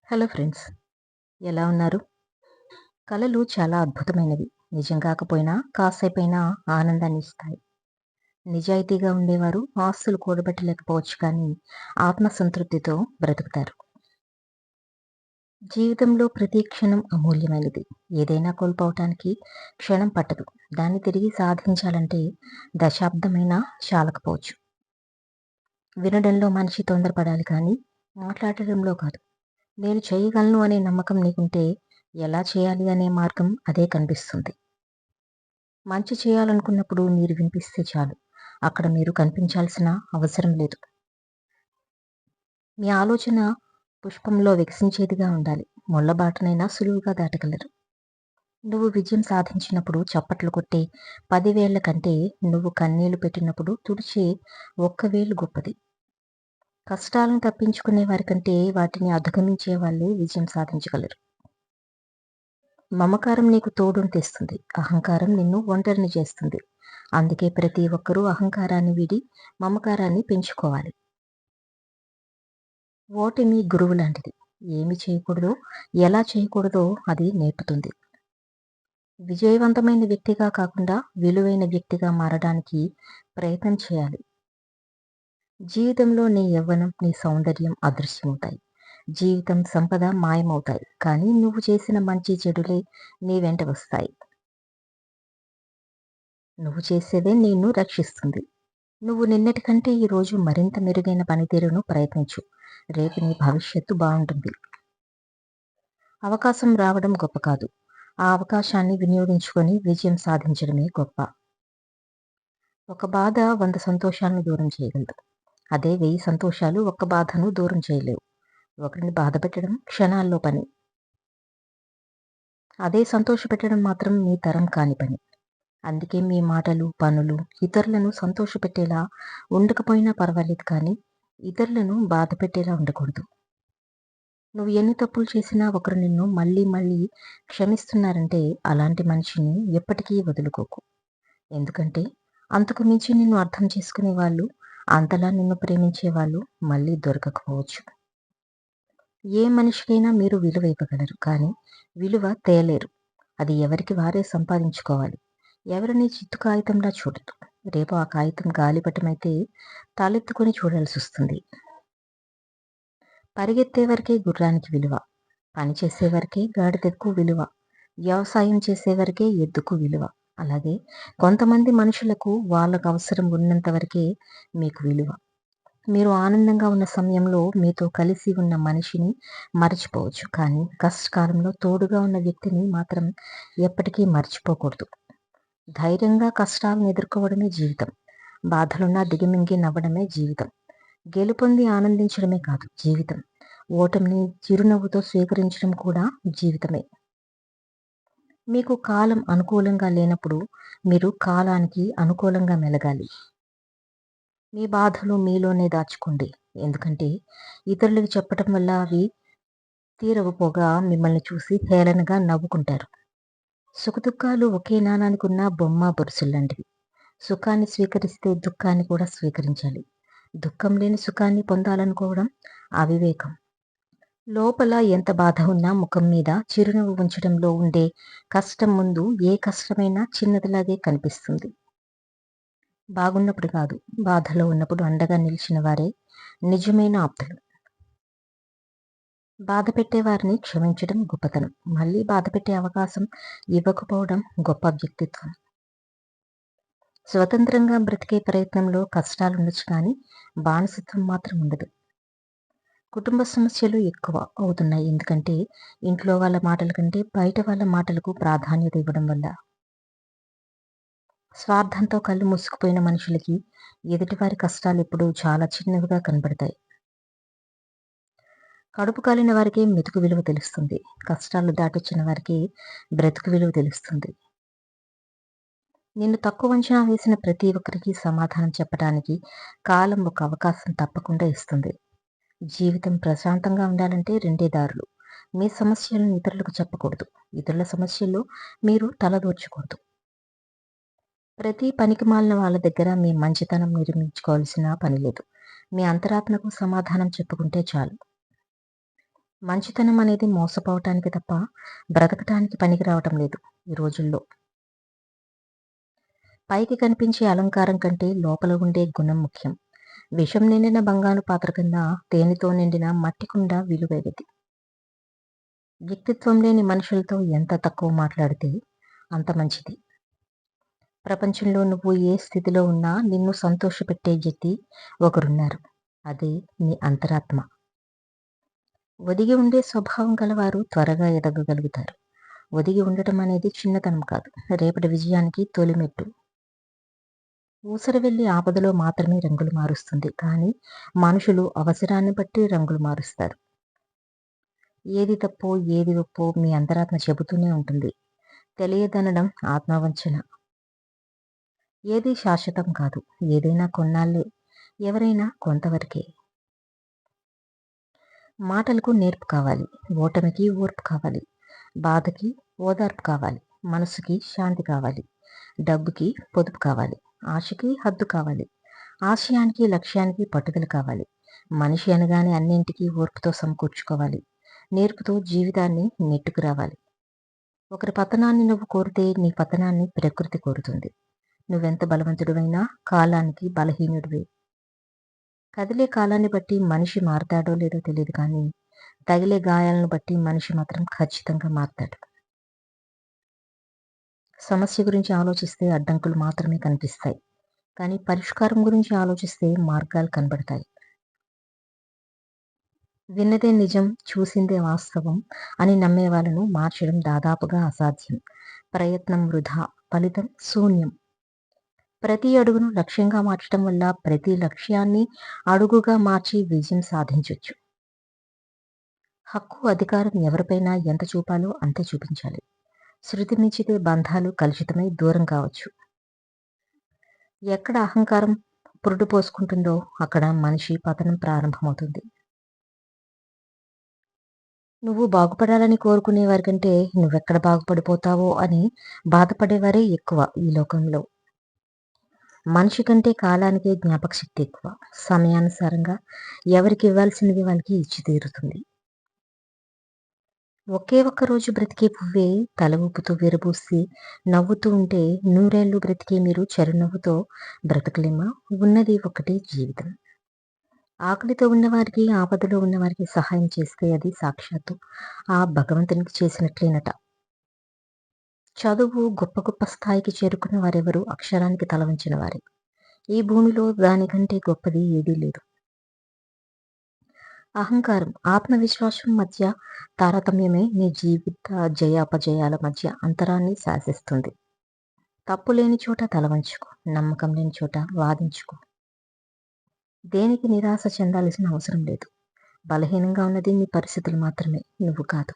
Hello friends, ఎలా ఉన్నారు? కళలు చాలా అద్భుతమైనవి. నిజం కాకపోయినా కాసేపైనా ఆనందాన్ని ఇస్తాయి. నిజాయితీగా ఉండేవారు ఆస్తులు కూడబెట్టలేకపోవచ్చు కానీ ఆత్మసంతృప్తితో బ్రతుకుతారు. జీవితంలో ప్రతి క్షణం అమూల్యమైనది. ఏదైనా కోల్పోవటానికి క్షణం పట్టదు. దాన్ని తిరిగి సాధించాలంటే దశాబ్దమైనా చాలకపోవచ్చు. వినడంలో మనిషి తొందరపడాలి కానీ మాట్లాడటంలో కాదు. నేను చేయగలను అనే నమ్మకం నీకుంటే ఎలా చేయాలి అనే మార్గం అదే కనిపిస్తుంది. మంచి చేయాలనుకున్నప్పుడు మీరు వినిపిస్తే చాలు. అక్కడ మీరు కనిపించాల్సిన అవసరం లేదు. మీ ఆలోచన పుష్పంలో వికసించేదిగా ఉండాలి. ముళ్ళబాటనైనా సులువుగా దాటగలరు. నువ్వు విజయం సాధించినప్పుడు చప్పట్లు కొట్టే 10 వేళ్ల కంటే నువ్వు కన్నీళ్లు పెట్టినప్పుడు తుడిచే ఒక్క వేలు గొప్పది. కష్టాలను తప్పించుకునే వారికంటే వాటిని అధిగమించే వాళ్ళే విజయం సాధించగలరు. మమకారం నీకు తోడును తెస్తుంది. అహంకారం నిన్ను ఒంటరిని చేస్తుంది. అందుకే ప్రతి ఒక్కరూ అహంకారాన్ని వీడి మమకారాన్ని పెంచుకోవాలి. ఓటమి గురువు లాంటిది. ఏమి చేయకూడదో, ఎలా చేయకూడదో అది నేర్పుతుంది. విజయవంతమైన వ్యక్తిగా కాకుండా విలువైన వ్యక్తిగా మారడానికి ప్రయత్నం చేయాలి. జీవితంలో నీ యవ్వనం, నీ సౌందర్యం అదృశ్యమవుతాయి. జీవితం, సంపద మాయమవుతాయి. కానీ నువ్వు చేసిన మంచి చెడులే నీ వెంట వస్తాయి. నువ్వు చేసేదే నిన్ను రక్షిస్తుంది. నువ్వు నిన్నటి కంటే ఈరోజు మరింత మెరుగైన పనితీరును ప్రయత్నించు. రేపు నీ భవిష్యత్తు బాగుంటుంది. అవకాశం రావడం గొప్ప కాదు. ఆ అవకాశాన్ని వినియోగించుకొని విజయం సాధించడమే గొప్ప. ఒక బాధ 100 సంతోషాలను దూరం చేయగలదు. అదే 1000 సంతోషాలు ఒక్క బాధను దూరం చేయలేవు. ఒకరిని బాధ పెట్టడం క్షణాల్లో పని. అదే సంతోషపెట్టడం మాత్రం మీ తరం కాని పని. అందుకే మీ మాటలు, పనులు ఇతరులను సంతోషపెట్టేలా ఉండకపోయినా పర్వాలేదు కానీ ఇతరులను బాధ పెట్టేలా ఉండకూడదు. నువ్వు ఎన్ని తప్పులు చేసినా ఒకరు నిన్ను మళ్ళీ మళ్ళీ క్షమిస్తున్నారంటే అలాంటి మనిషిని ఎప్పటికీ వదులుకోకు. ఎందుకంటే అంతకు మించి నిన్ను అర్థం చేసుకునే వాళ్ళు, అంతలా నిన్ను ప్రేమించే వాళ్ళు మళ్ళీ దొరకకపోవచ్చు. ఏ మనిషికైనా మీరు విలువ ఇవ్వగలరు కానీ విలువ తేలేరు. అది ఎవరికి వారే సంపాదించుకోవాలి. ఎవరిని చిత్తు కాగితంలా చూడదు. రేపు ఆ కాగితం గాలిపటమైతే తలెత్తుకొని చూడాల్సి వస్తుంది. పరిగెత్తే వరకే గుర్రానికి విలువ. పని చేసేవరకే గాడిదకు విలువ. వ్యవసాయం చేసేవరకే ఎద్దుకు విలువ. అలాగే కొంతమంది మనుషులకు వాళ్ళకు అవసరం ఉన్నంత వరకే మీకు విలువ. మీరు ఆనందంగా ఉన్న సమయంలో మీతో కలిసి ఉన్న మనిషిని మర్చిపోవచ్చు. కానీ కష్టకాలంలో తోడుగా ఉన్న వ్యక్తిని మాత్రం ఎప్పటికీ మర్చిపోకూడదు. ధైర్యంగా కష్టాలను ఎదుర్కోవడమే జీవితం. బాధలున్నా దిగమింగి నవ్వడమే జీవితం. గెలుపొంది ఆనందించడమే కాదు జీవితం. ఓటమిని చిరునవ్వుతో స్వీకరించడం కూడా జీవితమే. మీకు కాలం అనుకూలంగా లేనప్పుడు మీరు కాలానికి అనుకూలంగా మెలగాలి. మీ బాధలు మీలోనే దాచుకోండి. ఎందుకంటే ఇతరులకు చెప్పటం వల్ల అవి తీరకపోగా మిమ్మల్ని చూసి హేళనగా నవ్వుకుంటారు. సుఖదుఖాలు ఒకే నాణానికి ఉన్న బొమ్మ బొరుసుల్లాంటివి. సుఖాన్ని స్వీకరిస్తే దుఃఖాన్ని కూడా స్వీకరించాలి. దుఃఖం లేని సుఖాన్ని పొందాలనుకోవడం అవివేకం. లోపల ఎంత బాధ ఉన్నా ముఖం మీద చిరునవ్వు ఉంచడంలో ఉండే కష్టం ముందు ఏ కష్టమైనా చిన్నదిలాగే కనిపిస్తుంది. బాగున్నప్పుడు కాదు, బాధలో ఉన్నప్పుడు అండగా నిలిచిన వారే నిజమైన ఆప్తులు. బాధ పెట్టేవారిని క్షమించడం గొప్పతనం. మళ్ళీ బాధ పెట్టే అవకాశం ఇవ్వకపోవడం గొప్ప వ్యక్తిత్వం. స్వతంత్రంగా బ్రతికే ప్రయత్నంలో కష్టాలుండొచ్చు కానీ బానిసత్వం మాత్రం ఉండదు. కుటుంబ సమస్యలు ఎక్కువ అవుతున్నాయి. ఎందుకంటే ఇంట్లో వాళ్ళ మాటల కంటే బయట వాళ్ళ మాటలకు ప్రాధాన్యత ఇవ్వడం వల్ల. స్వార్థంతో కళ్ళు మూసుకుపోయిన మనుషులకి ఎదుటివారి కష్టాలు ఎప్పుడూ చాలా చిన్నవిగా కనబడతాయి. కడుపు కాలిన వారికి మెతుకు విలువ తెలుస్తుంది. కష్టాలు దాటొచ్చిన వారికి బ్రతుకు విలువ తెలుస్తుంది. నిన్ను తక్కువ అంచనా వేసిన ప్రతి ఒక్కరికి సమాధానం చెప్పడానికి కాలం ఒక అవకాశం తప్పకుండా ఇస్తుంది. జీవితం ప్రశాంతంగా ఉండాలంటే రెండే దారులు. మీ సమస్యలను ఇతరులకు చెప్పకూడదు. ఇతరుల సమస్యల్లో మీరు తలదూర్చకూడదు. ప్రతి పనికిమాలిన వాళ్ళ దగ్గర మీ మంచితనం నిర్మించుకోవాల్సిన పని లేదు. మీ అంతరాత్మకు సమాధానం చెప్పుకుంటే చాలు. మంచితనం అనేది మోసపోవటానికి తప్ప బ్రతకటానికి పనికి రావటం లేదు ఈ రోజుల్లో. పైకి కనిపించే అలంకారం కంటే లోపల ఉండే గుణం ముఖ్యం. విషం నిండిన బంగారు పాత్ర కన్నా తేనెతో నిండిన మట్టి కుండ విలువైనది. వ్యక్తిత్వం లేని మనుషులతో ఎంత తక్కువ మాట్లాడితే అంత మంచిది. ప్రపంచంలో నువ్వు ఏ స్థితిలో ఉన్నా నిన్ను సంతోషపెట్టే వ్యక్తి ఒకరున్నారు. అదే నీ అంతరాత్మ. ఒదిగి ఉండే స్వభావం గలవారు త్వరగా ఎదగగలుగుతారు. ఒదిగి ఉండటం అనేది చిన్నతనం కాదు, రేపటి విజయానికి తొలిమెట్టు. ఊసర వెళ్ళి ఆపదలో మాత్రమే రంగులు మారుస్తుంది, కానీ మనుషులు అవసరాన్ని బట్టి రంగులు మారుస్తారు. ఏది తప్పో ఏది ఒప్పో మీ అంతరాత్మ చెబుతూనే ఉంటుంది. తెలియదనడం ఆత్మవంచన. ఏది శాశ్వతం కాదు, ఏదైనా కొన్నాళ్ళే, ఎవరైనా కొంతవరకే. మాటలకు నేర్పు కావాలి, ఓటమికి ఓర్పు కావాలి, బాధకి ఓదార్పు కావాలి, మనసుకి శాంతి కావాలి, డబ్బుకి పొదుపు కావాలి, ఆశకి హద్దు కావాలి, ఆశయానికి లక్ష్యానికి పట్టుదల కావాలి. మనిషి అనగానే అన్నింటికీ ఓర్పుతో సమకూర్చుకోవాలి, నేర్పుతో జీవితాన్ని నెట్టుకురావాలి. ఒకరి పతనాన్ని నువ్వు కోరితే నీ పతనాన్ని ప్రకృతి కోరుతుంది. నువ్వెంత బలవంతుడివైనా కాలానికి బలహీనుడివే. కదిలే కాలాన్ని బట్టి మనిషి మారతాడో లేదో తెలియదు, కానీ తగిలే గాయాలను బట్టి మనిషి మాత్రం ఖచ్చితంగా మారతాడు. సమస్య గురించి ఆలోచిస్తే అడ్డంకులు మాత్రమే కనిపిస్తాయి, కానీ పరిష్కారం గురించి ఆలోచిస్తే మార్గాలు కనబడతాయి. విన్నదే నిజం, చూసిందే వాస్తవం అని నమ్మే వాళ్ళను మార్చడం దాదాపుగా అసాధ్యం. ప్రయత్నం వృధా, ఫలితం శూన్యం. ప్రతి అడుగును లక్ష్యంగా మార్చడం వల్ల ప్రతి లక్ష్యాన్ని అడుగుగా మార్చి విజయం సాధించొచ్చు. హక్కు, అధికారం ఎవరిపైనా ఎంత చూపాలో అంతే చూపించాలి. శృతి మించితే బంధాలు కలుషితమై దూరం కావచ్చు. ఎక్కడ అహంకారం పురుడు పోసుకుంటుందో అక్కడ మనిషి పతనం ప్రారంభమవుతుంది. నువ్వు బాగుపడాలని కోరుకునేవారి కంటే నువ్వెక్కడ బాగుపడిపోతావో అని బాధపడేవారే ఎక్కువ ఈ లోకంలో. మనిషి కంటే కాలానికే జ్ఞాపక శక్తి ఎక్కువ. సమయానుసారంగా ఎవరికి ఇవ్వాల్సినది వాళ్ళకి ఇచ్చి తీరుతుంది. ఒకే ఒక్క రోజు బ్రతికే పువ్వే తల ఊపుతూ విరబూసి నవ్వుతూ ఉంటే నూరేళ్లు బ్రతికే మీరు చిరునవ్వుతో బ్రతకలేమా? ఉన్నది ఒకటే జీవితం. ఆకలితో ఉన్నవారికి, ఆపదలో ఉన్నవారికి సహాయం చేస్తే అది సాక్షాత్తు ఆ భగవంతునికి చేసినట్లేనట. చదువు గొప్ప గొప్ప స్థాయికి చేరుకున్న వారెవరు అక్షరానికి తల వంచిన వారే. ఈ భూమిలో దానికంటే గొప్పది ఏదీ లేదు. అహంకారం, ఆత్మవిశ్వాసం మధ్య తారతమ్యమే నీ జీవిత జయాపజయాల మధ్య అంతరాన్ని శాసిస్తుంది. తప్పు లేని చోట తల వంచుకో, నమ్మకం లేని చోట వాదించుకో. దేనికి నిరాశ చెందాల్సిన అవసరం లేదు. బలహీనంగా ఉన్నది నీ పరిస్థితులు మాత్రమే, నువ్వు కాదు.